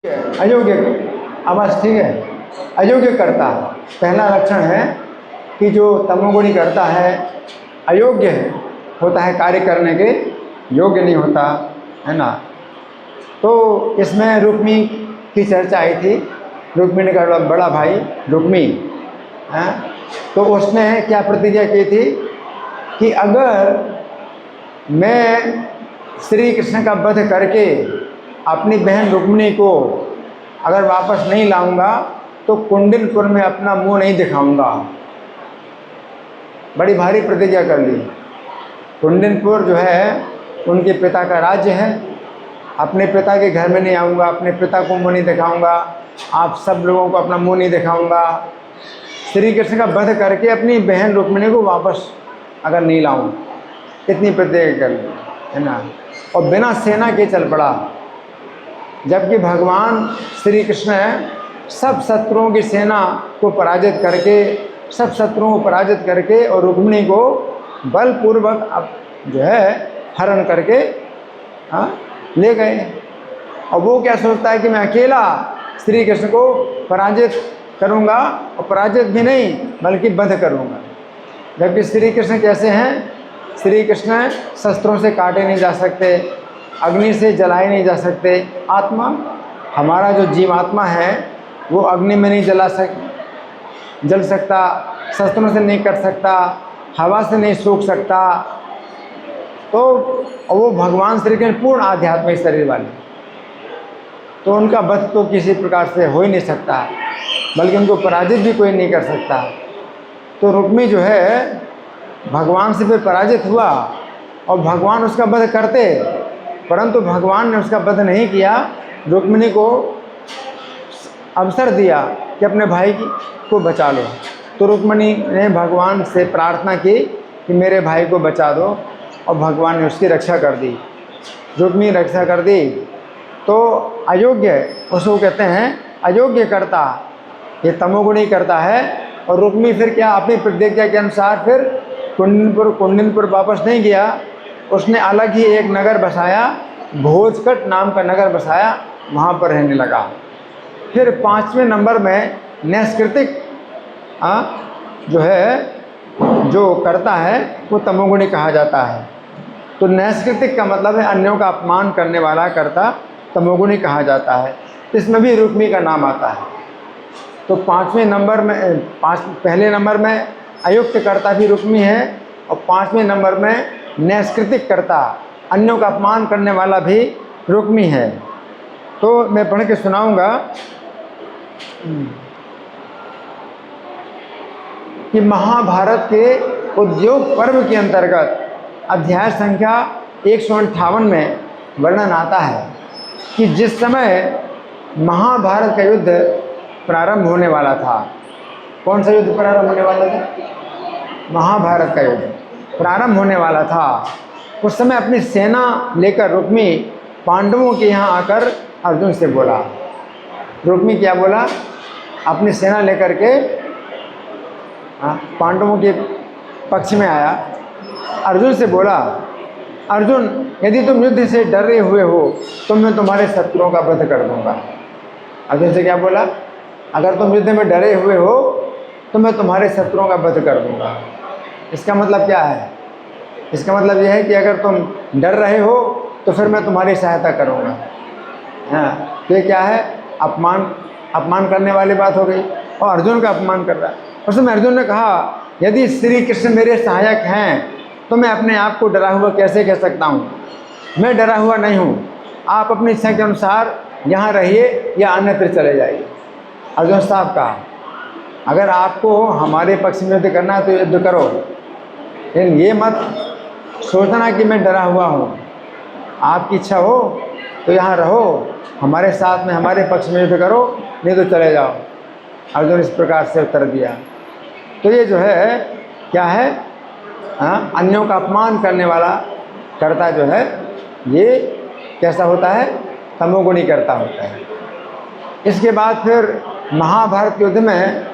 अयोग्य, आवाज़ ठीक है। अयोग्य करता, पहला लक्षण है कि जो तमोगुणी करता है अयोग्य होता है, कार्य करने के योग्य नहीं होता है ना। तो इसमें रुक्मी की चर्चा आई थी। रुक्मिणी का बड़ा भाई रुक्मी है, तो उसने क्या प्रतिज्ञा की थी कि अगर मैं श्री कृष्ण का वध करके अपनी बहन रुक्मिणी को अगर वापस नहीं लाऊंगा तो कुंडिनपुर में अपना मुंह नहीं दिखाऊंगा। बड़ी भारी प्रतिज्ञा कर ली। कुंडिनपुर जो है उनके पिता का राज्य है। अपने पिता के घर में नहीं आऊँगा, अपने पिता को मुंह नहीं दिखाऊंगा, आप सब लोगों को अपना मुंह नहीं दिखाऊंगा। श्री कृष्ण का वध करके अपनी बहन रुक्मिणी को वापस अगर नहीं लाऊं, इतनी प्रतिज्ञा कर ली है ना। और बिना सेना के चल पड़ा, जबकि भगवान श्री कृष्ण सब शत्रुओं की सेना को पराजित करके, सब शत्रुओं को पराजित करके और रुक्मिणी को बलपूर्वक अब जो है हरण करके ले गए। और वो क्या सोचता है कि मैं अकेला श्री कृष्ण को पराजित करूंगा, और पराजित भी नहीं बल्कि वध करूंगा। जबकि श्री कृष्ण कैसे हैं? श्री कृष्ण शस्त्रों से काटे नहीं जा सकते, अग्नि से जलाए नहीं जा सकते। आत्मा, हमारा जो जीवात्मा है वो अग्नि में नहीं जल सकता, शस्त्रों से नहीं कट सकता, हवा से नहीं सूख सकता। तो वो भगवान श्री कृष्ण पूर्ण आध्यात्मिक शरीर वाले, तो उनका वध तो किसी प्रकार से हो ही नहीं सकता, बल्कि उनको पराजित भी कोई नहीं कर सकता। तो रुक्मी जो है भगवान से फिर पराजित हुआ और भगवान उसका वध करते, परंतु भगवान ने उसका वध नहीं किया। रुक्मिणी को अवसर दिया कि अपने भाई को बचा लो। तो रुक्मिणी ने भगवान से प्रार्थना की कि मेरे भाई को बचा दो, और भगवान ने उसकी रक्षा कर दी। रुक्मिणी रक्षा कर दी। तो अयोग्य, उसको कहते हैं अयोग्य करता, ये तमोगुणी करता है। और रुक्मी फिर क्या, अपनी प्रतिज्ञा के अनुसार फिर कुंडिनपुर वापस नहीं गया। उसने अलग ही एक नगर बसाया, भोजकट नाम का नगर बसाया, वहाँ पर रहने लगा। फिर 5वें नंबर में नैष्कृतिक जो है, जो करता है वो तमोगुणी कहा जाता है। तो नैष्कृतिक का मतलब है अन्यों का अपमान करने वाला करता, तमोगुणी कहा जाता है। इसमें भी रुक्मी का नाम आता है। तो 5वें नंबर में, पहले नंबर में अयुक्त कर्ता भी रुक्मी है, और 5वें नंबर में नैष्कृतिक कर्ता, अन्यों का अपमान करने वाला भी रुक्मी है। तो मैं पढ़ के सुनाऊंगा कि महाभारत के उद्योग पर्व के अंतर्गत अध्याय संख्या 158 में वर्णन आता है कि जिस समय महाभारत का युद्ध प्रारंभ होने वाला था। कौन सा युद्ध प्रारंभ होने वाला था? महाभारत का युद्ध प्रारंभ होने वाला था। उस समय अपनी सेना लेकर रुक्मी पांडवों के यहाँ आकर अर्जुन से बोला। रुक्मी क्या बोला? अपनी सेना लेकर के पांडवों के पक्ष में आया, अर्जुन से बोला, अर्जुन यदि तुम युद्ध से डरे हुए हो तो मैं तुम्हारे शत्रुओं का वध कर दूंगा। अर्जुन से क्या बोला? अगर तुम युद्ध में डरे हुए हो तो मैं तुम्हारे शत्रुओं का वध कर दूंगा। इसका मतलब क्या है? इसका मतलब यह है कि अगर तुम डर रहे हो तो फिर मैं तुम्हारी सहायता करूंगा। हाँ, तो ये क्या है? अपमान करने वाली बात हो गई, और अर्जुन का अपमान कर रहा है। उस समय अर्जुन ने कहा, यदि श्री कृष्ण मेरे सहायक हैं तो मैं अपने आप को डरा हुआ कैसे कह सकता हूँ? मैं डरा हुआ नहीं हूँ। आप अपनी इच्छा के अनुसार यहाँ रहिए या अन्यत्र चले जाइए। अर्जुन साहब कहा, अगर आपको हमारे पक्ष में युद्ध करना है तो युद्ध करो, लेकिन ये मत सोचना कि मैं डरा हुआ हूँ। आपकी इच्छा हो तो यहाँ रहो, हमारे साथ में हमारे पक्ष में युद्ध करो, नहीं तो चले जाओ। अर्जुन इस प्रकार से उत्तर दिया। तो ये जो है क्या है? अन्यों का अपमान करने वाला कर्ता जो है, ये कैसा होता है? तमोगुणी कर्ता होता है। इसके बाद फिर महाभारत युद्ध में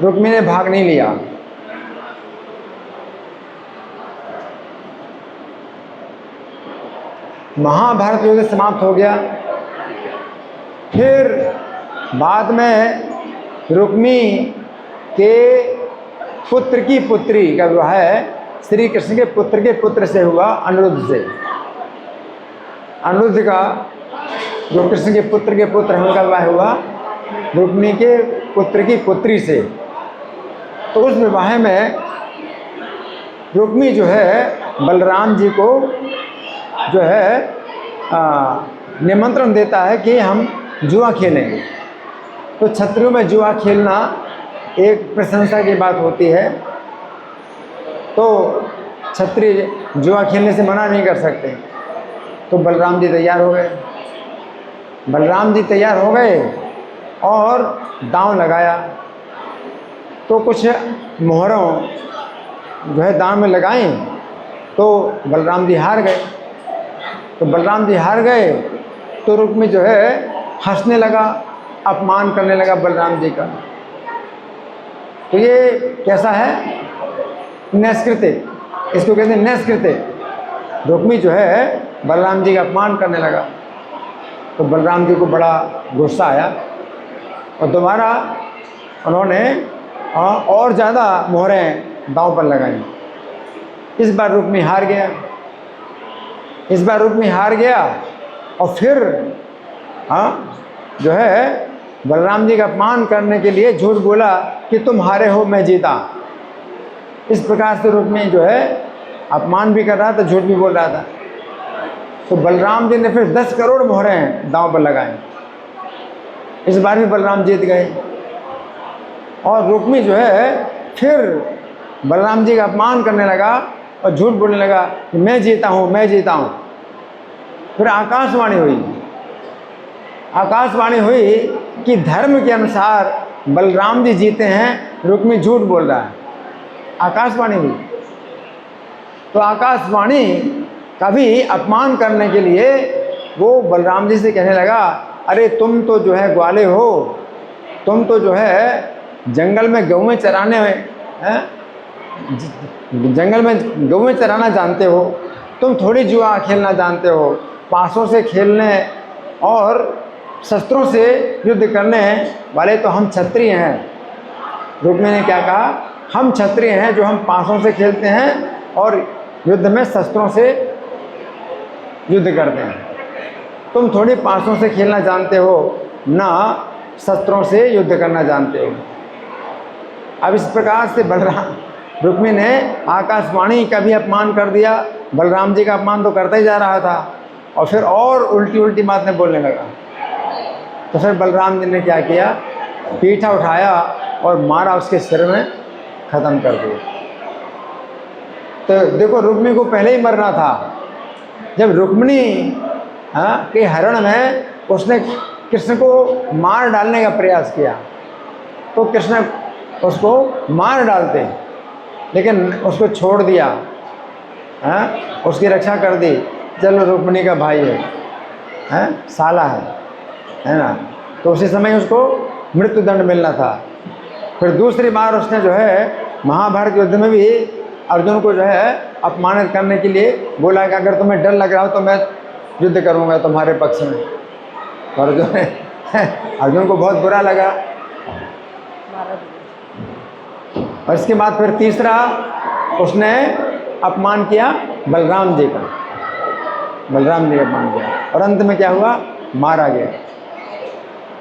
रुक्मी ने भाग नहीं लिया। महाभारत युद्ध समाप्त हो गया। फिर बाद में रुक्मी के पुत्र की पुत्री का विवाह श्री कृष्ण के पुत्र से हुआ, अनिरुद्ध से। अनिरुद्ध का जो कृष्ण के पुत्र हैं उनका विवाह हुआ रुक्मी के पुत्र की पुत्री से। तो उस विवाह में रुक्मी जो है बलराम जी को जो है निमंत्रण देता है कि हम जुआ खेलेंगे। तो क्षत्रियों में जुआ खेलना एक प्रशंसा की बात होती है, तो क्षत्रिय जुआ खेलने से मना नहीं कर सकते। तो बलराम जी तैयार हो गए। बलराम जी तैयार हो गए और दांव लगाया। तो कुछ मोहरों जो है दांव में लगाएं, तो बलराम जी हार गए। तो बलराम जी हार गए तो रुक्मी जो है हंसने लगा, अपमान करने लगा बलराम जी का। तो ये कैसा है? नैष्कृत्य, इसको कहते हैं नैष्कृत्य। रुक्मी जो है बलराम जी का अपमान करने लगा। तो बलराम जी को बड़ा गुस्सा आया और दोबारा उन्होंने और ज़्यादा मोहरें दांव पर लगाई। इस बार रुक्मी हार गया। और फिर जो है बलराम जी का अपमान करने के लिए झूठ बोला कि तुम हारे हो, मैं जीता। इस प्रकार से रुक्मी जो है अपमान भी कर रहा था, झूठ भी बोल रहा था। तो बलराम जी ने फिर 10 करोड़ मोहरें दांव पर लगाई। इस बार भी बलराम जीत गए। और रुक्मी जो है फिर बलराम जी का अपमान करने लगा और झूठ बोलने लगा कि मैं जीता हूँ। फिर आकाशवाणी हुई कि धर्म के अनुसार बलराम जी जीते हैं, रुक्मी झूठ बोल रहा है। आकाशवाणी हुई। तो आकाशवाणी का भी अपमान करने के लिए वो बलराम जी से कहने लगा, अरे तुम तो जो है ग्वाले हो, तुम तो जो है जंगल में गौएं चराने हैं, जंगल में गौएं चराना जानते हो, तुम थोड़ी जुआ खेलना जानते हो। पासों से खेलने और शस्त्रों से युद्ध करने वाले तो हम क्षत्रिय हैं। रुक्मी ने क्या कहा? हम क्षत्रिय हैं जो हम पासों से खेलते हैं और युद्ध में शस्त्रों से युद्ध करते हैं। तुम थोड़ी पासों से खेलना जानते हो, ना शस्त्रों से युद्ध करना जानते हो। अब इस प्रकार से रुक्मी ने आकाशवाणी का भी अपमान कर दिया। बलराम जी का अपमान तो करता ही जा रहा था और फिर और उल्टी बातें बोलने लगा। तो फिर बलराम जी ने क्या किया? पीठा उठाया और मारा, उसके सिर में ख़त्म कर दिया। तो देखो रुक्मी को पहले ही मरना था। जब रुक्मिणी के हरण में उसने कृष्ण को मार डालने का प्रयास किया तो कृष्ण उसको मार डालते, लेकिन उसको छोड़ दिया, उसकी रक्षा कर दी। चलो रुक्मिणी का भाई है, साला है ना। तो उसी समय उसको मृत्युदंड मिलना था। फिर दूसरी बार उसने जो है महाभारत युद्ध में भी अर्जुन को जो है अपमानित करने के लिए बोला कि अगर तुम्हें डर लग रहा हो तो मैं युद्ध करूंगा तुम्हारे पक्ष में। और अर्जुन को बहुत बुरा लगा। और इसके बाद फिर तीसरा उसने अपमान किया बलराम जी का अपमान किया और अंत में क्या हुआ? मारा गया।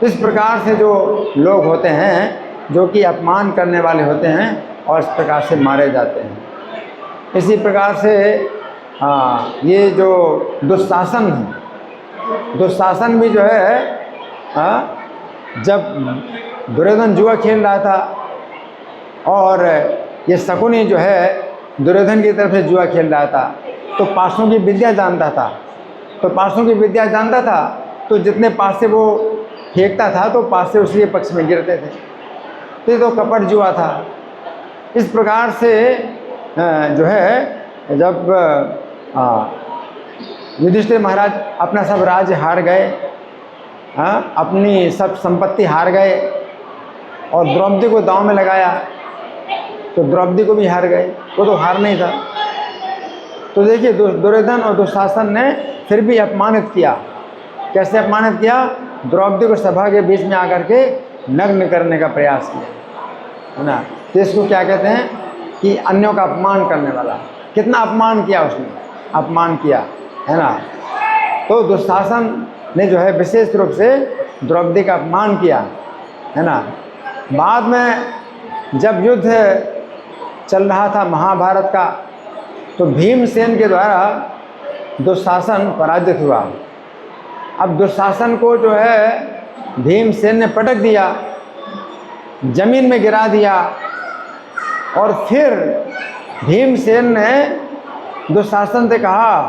तो इस प्रकार से जो लोग होते हैं जो कि अपमान करने वाले होते हैं और इस प्रकार से मारे जाते हैं। इसी प्रकार से ये जो दुशासन भी जो है जब दुर्योधन जुआ खेल रहा था और ये शकुनी जो है दुर्योधन की तरफ से जुआ खेल रहा था, तो पासों की विद्या जानता था। तो जितने पासे वो फेंकता था तो पासे उसी के पक्ष में गिरते थे। तो ये तो कपट जुआ था। इस प्रकार से जो है जब युधिष्ठिर महाराज अपना सब राज्य हार गए, अपनी सब संपत्ति हार गए और द्रौपदी को दांव में लगाया तो द्रौपदी को भी हार गए। वो तो हार नहीं था। तो देखिए दुर्योधन और दुशासन ने फिर भी अपमानित किया। कैसे अपमानित किया? द्रौपदी को सभा के बीच में आकर के नग्न करने का प्रयास किया, है ना। तो इसको क्या कहते हैं कि अन्यों का अपमान करने वाला। कितना अपमान किया उसने, अपमान किया, है ना। तो दुशासन ने जो है विशेष रूप से द्रौपदी का अपमान किया, है ना। बाद में जब युद्ध चल रहा था महाभारत का, तो भीमसेन के द्वारा दुशासन पराजित हुआ। अब दुशासन को जो है भीमसेन ने पटक दिया, जमीन में गिरा दिया, और फिर भीमसेन ने दुशासन से कहा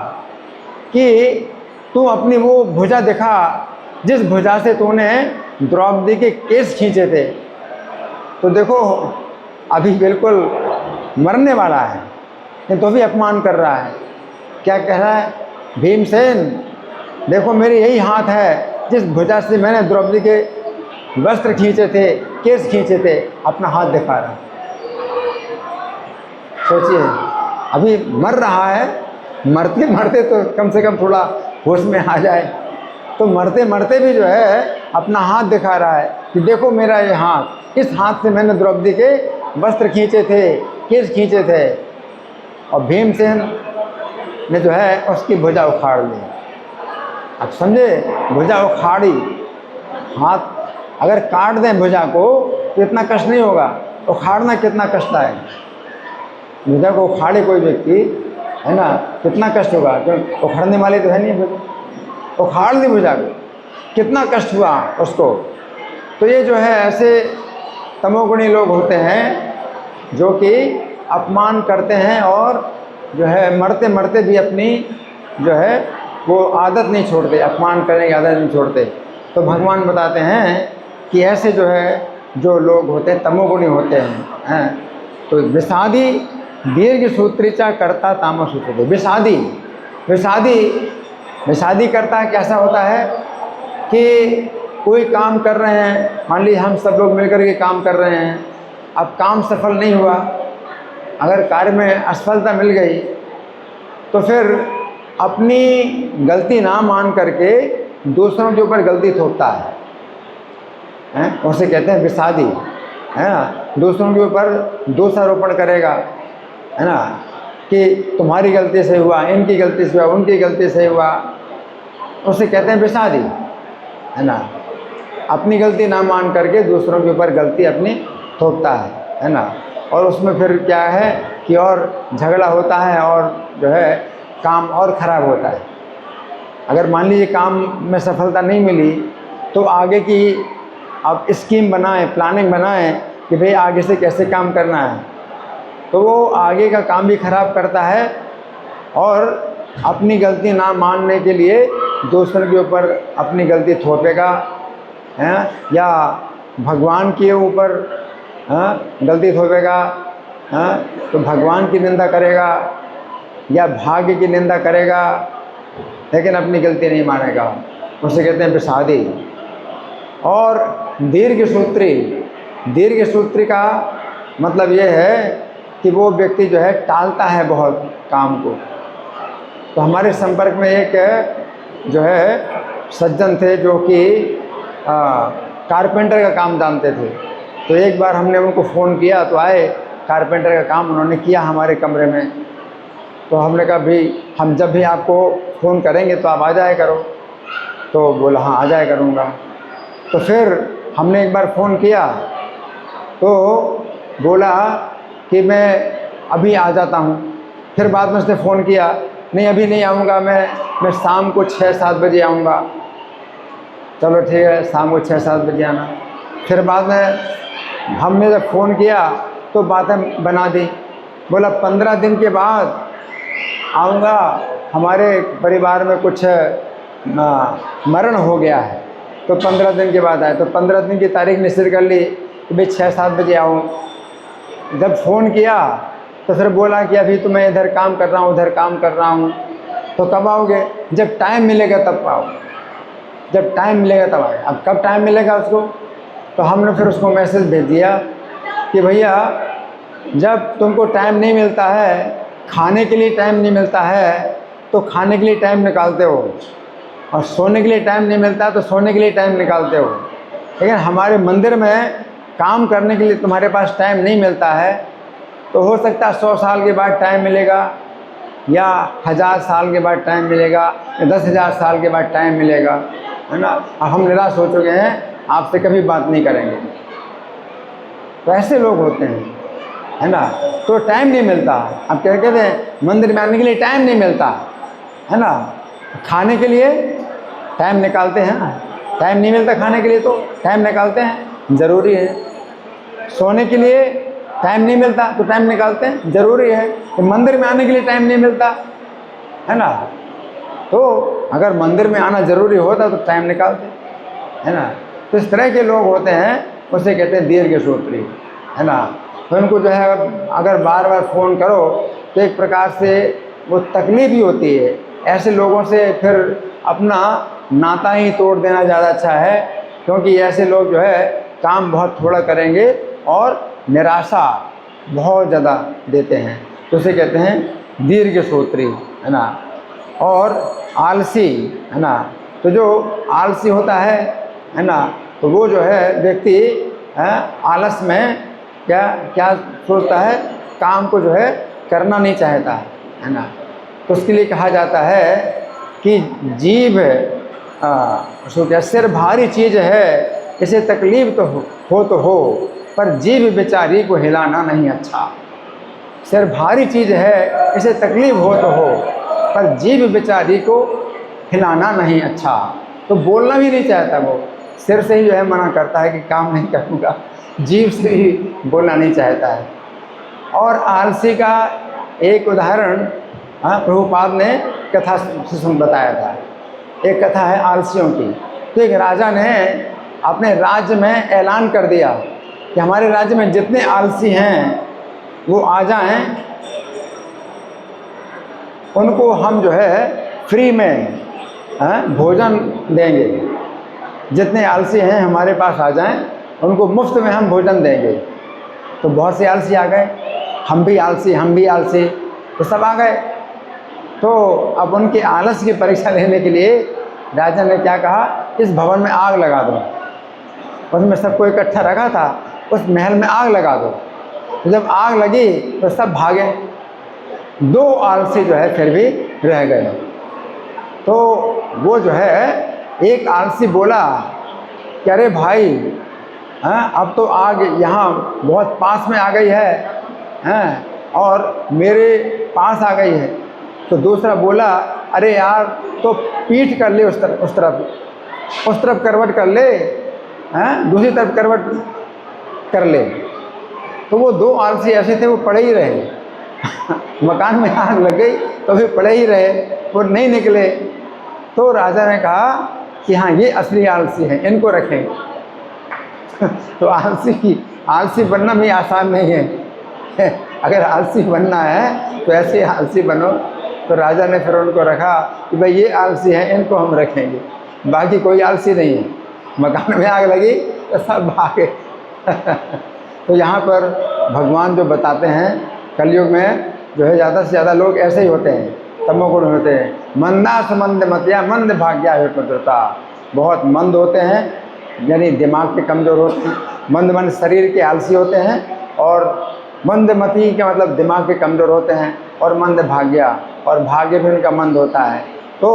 कि तू अपनी वो भुजा दिखा जिस भुजा से तूने द्रौपदी के केस खींचे थे। तो देखो अभी बिल्कुल मरने वाला है, लेकिन तो भी अपमान कर रहा है। क्या कह रहा है भीमसेन, देखो मेरे यही हाथ है जिस भुजा से मैंने द्रौपदी के वस्त्र खींचे थे, केस खींचे थे, अपना हाथ दिखा रहा है। सोचिए अभी मर रहा है, मरते मरते तो कम से कम थोड़ा होश में आ जाए, तो मरते मरते भी जो है अपना हाथ दिखा रहा है कि देखो मेरा ये हाथ, इस हाथ से मैंने द्रौपदी के वस्त्र खींचे थे, केस खींचे थे। और भीमसेन ने जो है उसकी भुजा उखाड़ ली। अब समझे, भुजा उखाड़ी, हाथ अगर काट दें भुजा को तो इतना कष्ट नहीं होगा, उखाड़ना कितना कष्ट है। भुजा को उखाड़े कोई व्यक्ति, है ना, कितना कष्ट होगा, क्योंकि उखाड़ने वाले तो है नहीं भुजा, उखाड़ दी भुजा को, कितना कष्ट हुआ उसको। तो ये जो है ऐसे तमोगुणी लोग होते हैं जो कि अपमान करते हैं और जो है मरते मरते भी अपनी जो है वो आदत नहीं छोड़ते, अपमान करने की आदत नहीं छोड़ते। तो भगवान बताते हैं कि ऐसे जो है जो लोग होते हैं तमोगुणी होते हैं। तो विषादी दीर्घ सूत्रिचा कर्ता तामस सूत्र। विषादी विषादी विषादी करता कैसा होता है कि कोई काम कर रहे हैं, मान लीजिए हम सब लोग मिलकर के काम कर रहे हैं, अब काम सफल नहीं हुआ, अगर कार्य में असफलता मिल गई तो फिर अपनी गलती ना मान करके दूसरों के ऊपर गलती थोपता है, उसे कहते हैं विषादी, है ना। दूसरों के ऊपर दोषारोपण करेगा, है ना, कि तुम्हारी गलती से हुआ, इनकी गलती से हुआ, उनकी गलती से हुआ, उसे कहते हैं विषादी, है ना। अपनी गलती ना मान करके दूसरों के ऊपर गलती अपनी थोपता है ना। और उसमें फिर क्या है कि और झगड़ा होता है और जो है काम और ख़राब होता है। अगर मान लीजिए काम में सफलता नहीं मिली तो आगे की आप स्कीम बनाएं, प्लानिंग बनाएं कि भाई आगे से कैसे काम करना है, तो वो आगे का काम भी ख़राब करता है और अपनी गलती ना मानने के लिए दूसरों के ऊपर अपनी गलती थोपेगा, हैं, या भगवान के ऊपर गलती थोपेगा, तो भगवान की निंदा करेगा या भाग्य की निंदा करेगा, लेकिन अपनी गलती नहीं मानेगा। उसे कहते हैं विषादी। और दीर्घ सूत्री, दीर्घ सूत्री का मतलब ये है कि वो व्यक्ति जो है टालता है बहुत काम को। तो हमारे संपर्क में एक जो है सज्जन थे जो कि कारपेंटर का काम जानते थे। तो एक बार हमने उनको फ़ोन किया तो आए, कारपेंटर का काम उन्होंने किया हमारे कमरे में। तो हमने कहा भाई हम जब भी आपको फ़ोन करेंगे तो आप आ जाया करो। तो बोला हाँ आ जाया करूँगा। तो फिर हमने एक बार फ़ोन किया तो बोला कि मैं अभी आ जाता हूँ। फिर बाद में उसने फ़ोन किया, नहीं अभी नहीं आऊँगा, मैं शाम को 6-7 बजे आऊँगा। चलो ठीक है, शाम को 6-7 बजे आना। फिर बाद में हमने जब फ़ोन किया तो बातें बना दी, बोला 15 दिन के बाद आऊँगा, हमारे परिवार में कुछ मरण हो गया है, तो 15 दिन के बाद आए। तो 15 दिन की तारीख निश्चित कर ली कि भाई 6-7 बजे आऊँ। जब फ़ोन किया तो फिर बोला कि अभी तो मैं इधर काम कर रहा हूँ, उधर काम कर रहा हूँ। तो कब आओगे? जब टाइम मिलेगा तब आओ, जब टाइम मिलेगा तब आए। अब कब टाइम मिलेगा उसको? तो हमने फिर उसको मैसेज भेज दिया कि भैया जब तुमको टाइम नहीं मिलता है, खाने के लिए टाइम नहीं मिलता है, तो खाने के लिए टाइम निकालते हो और सोने के लिए टाइम नहीं मिलता तो सोने के लिए टाइम निकालते हो, लेकिन हमारे मंदिर में काम करने के लिए तुम्हारे पास टाइम नहीं मिलता है, तो हो सकता है 100 साल के बाद टाइम मिलेगा, या 1000 साल के बाद टाइम मिलेगा, या 10,000 साल के बाद टाइम मिलेगा, है ना। अब हम निराश हो चुके हैं, आपसे कभी बात नहीं करेंगे। तो ऐसे लोग होते हैं, है ना। तो टाइम नहीं मिलता। अब क्या कहते हैं, मंदिर में आने के लिए टाइम नहीं मिलता, है ना। खाने के लिए टाइम निकालते हैं ना, टाइम नहीं मिलता खाने के लिए तो टाइम निकालते हैं, ज़रूरी है। सोने के लिए टाइम नहीं मिलता तो टाइम निकालते हैं, ज़रूरी है। तो मंदिर में आने के लिए टाइम नहीं मिलता, है ना, तो अगर मंदिर में आना ज़रूरी होता तो टाइम निकालते, है ना। तो इस तरह के लोग होते हैं, उसे कहते हैं दीर्घसूत्री, है ना। तो उनको जो है अगर बार बार फ़ोन करो तो एक प्रकार से वो तकलीफ ही होती है। ऐसे लोगों से फिर अपना नाता ही तोड़ देना ज़्यादा अच्छा है, क्योंकि ऐसे लोग जो है काम बहुत थोड़ा करेंगे और निराशा बहुत ज़्यादा देते हैं। तो उसे कहते हैं दीर्घसूत्री, है ना। और आलसी, है ना। तो जो आलसी होता है ना, तो वो जो है व्यक्ति आलस में क्या क्या सोचता है, काम को जो है करना नहीं चाहता, है ना। तो उसके लिए कहा जाता है कि जीभ उसको क्या, सिर भारी चीज़ है, इसे तकलीफ तो हो पर जीभ बेचारी को हिलाना नहीं अच्छा। सिर भारी चीज़ है, इसे तकलीफ हो तो हो, पर जीभ बेचारी को हिलाना नहीं अच्छा। तो बोलना भी नहीं चाहता, वो सिर से ही जो है मना करता है कि काम नहीं करूँगा, जीभ से ही बोलना नहीं चाहता है। और आलसी का एक उदाहरण प्रभुपाद ने कथा से बताया था। एक कथा है आलसियों की। तो एक राजा ने अपने राज्य में ऐलान कर दिया कि हमारे राज्य में जितने आलसी हैं वो आ जाएं, उनको हम जो है फ्री में भोजन देंगे। जितने आलसी हैं हमारे पास आ जाएं, उनको मुफ्त में हम भोजन देंगे। तो बहुत से आलसी आ गए, हम भी आलसी, तो सब आ गए। तो अब उनके आलस की परीक्षा लेने के लिए राजा ने क्या कहा, इस भवन में आग लगा दो। उसमें सबको इकट्ठा रखा था, उस महल में आग लगा दो। तो जब आग लगी तो सब भागे, 2 आलसी जो है फिर भी रह गए। तो वो जो है एक आलसी बोला कि अरे भाई, अब तो आग यहाँ बहुत पास में आ गई है, और मेरे पास आ गई है। तो दूसरा बोला, अरे यार तो पीठ कर ले उस तरफ करवट कर ले, दूसरी तरफ करवट कर ले। तो वो 2 आलसी ऐसे थे, वो पड़े ही रहे। मकान में आग लग गई तो भी पड़े ही रहे, वो नहीं निकले। तो राजा ने कहा कि हाँ, ये असली आलसी हैं, इनको रखें। तो आलसी बनना भी आसान नहीं है। अगर आलसी बनना है तो ऐसे आलसी बनो। तो राजा ने फिर उनको रखा कि भाई ये आलसी हैं, इनको हम रखेंगे, बाकी कोई आलसी नहीं है। मकान में आग लगी तो सब भागे। तो यहाँ पर भगवान जो बताते हैं, कलयुग में जो है ज़्यादा से ज़्यादा लोग ऐसे ही होते हैं, तमोगुण होते हैं। मंदा सुमंद मतिया मंद भाग्या विपत्रता, बहुत मंद होते हैं, यानी दिमाग के कमज़ोर होते हैं। मंद मन शरीर के आलसी होते हैं, और मंदमती का मतलब दिमाग के कमज़ोर होते हैं, और मंद भाग्या, और भाग्य भी उनका मंद होता है। तो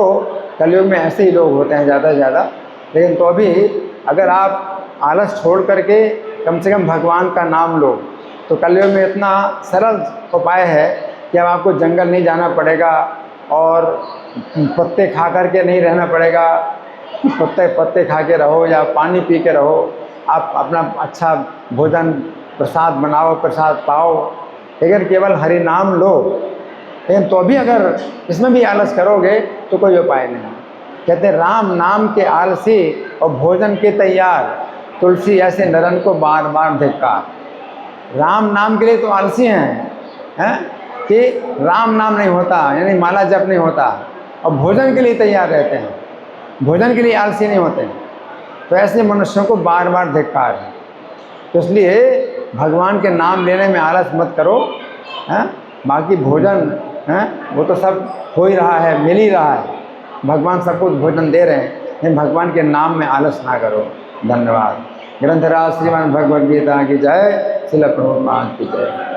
कलयुग में ऐसे ही लोग होते हैं ज़्यादा से ज़्यादा। लेकिन तो अभी अगर आप आलस छोड़ करके कम से कम भगवान का नाम लो, तो कलयुग में इतना सरल उपाय है कि अब आपको जंगल नहीं जाना पड़ेगा, और पत्ते खा करके नहीं रहना पड़ेगा। पत्ते खा के रहो या पानी पी के रहो, आप अपना अच्छा भोजन प्रसाद बनाओ, प्रसाद पाओ, लेकिन केवल हरि नाम लो। लेकिन तो भी अगर इसमें भी आलस करोगे तो कोई उपाय नहीं। कहते राम नाम के आलसी और भोजन के तैयार, तुलसी ऐसे नरन को बार बार धिक्कार। राम नाम के लिए तो आलसी हैं कि राम नाम नहीं होता, यानी माला जप नहीं होता, और भोजन के लिए तैयार रहते हैं, भोजन के लिए आलसी नहीं होते। तो ऐसे मनुष्यों को बार बार धिक्कार है। तो इसलिए भगवान के नाम लेने में आलस मत करो, बाकी भोजन वो तो सब हो ही रहा है, मिल ही रहा है, भगवान सबको भोजन दे रहे हैं, लेकिन भगवान के नाम में आलस ना करो। धन्यवाद। ग्रंथराज श्रीमद् भगवद गीता की जय, श्रील प्रभुपाद की जय।